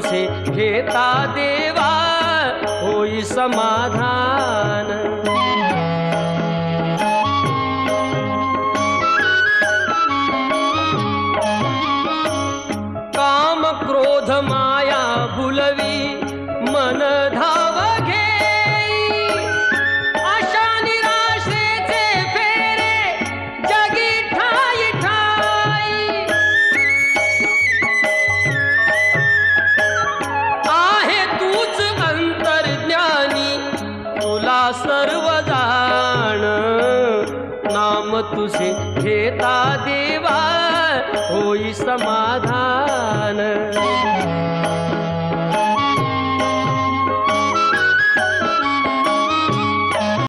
तुझे घेता देवा होई समाधान। काम क्रोध माया भुलवी मन धाव घेई, आशा निराशेचे फेरे जगी ठाई ठाई। आहे तूच अंतर्ज्ञानी तुला सर्व जाण, नाम तुझे घेता देवा होई समाधान।